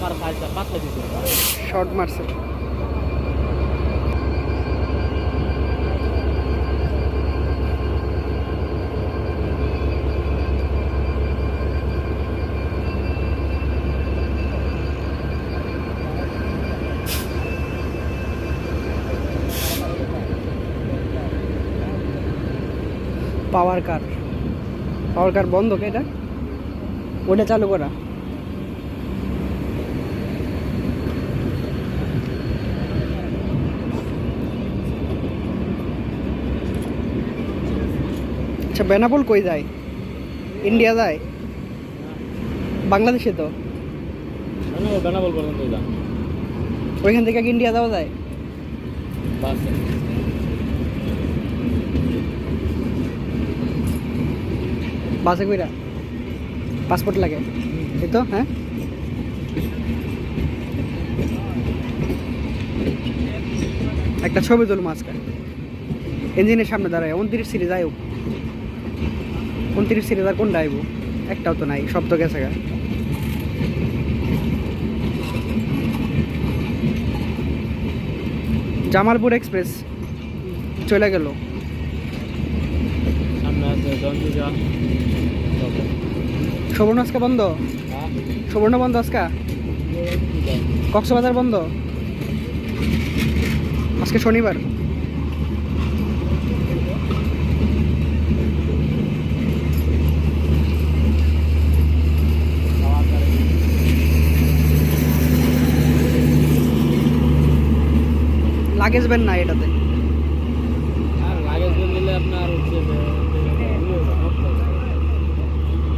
আমার সাইজটা পাতলা দিছে শর্ট মারছে। পাওয়ার কার বন্ধ কে এটা? ওটা চালু করা। আচ্ছা বেনাপোল কই যায়? ইন্ডিয়া যায়? বাংলাদেশে তো বেনাপোল পর্যন্ত যা, ওইখান থেকে কি ইন্ডিয়া যাওয়া যায়? বাসে বাসে কইরা পাসপোর্ট লাগে এই তো। হ্যাঁ একটা ছবি তুলবো আজকে ইঞ্জিনের সামনে দাঁড়ায়। 29 সিরিজ আয়ু, 29 সিরিজ আর কোনটা আইব? একটাও তো নাই, সব তো গেছে গা। জামালপুর এক্সপ্রেস চলে গেল। সামনে আছে জঞ্জুজা সুবর্ণ আজকে বন্ধ, সুবর্ণ বন্ধ আজকে, কক্সবাজার বন্ধ আজকে শনিবার। লাগেজ বেন না এটাতে।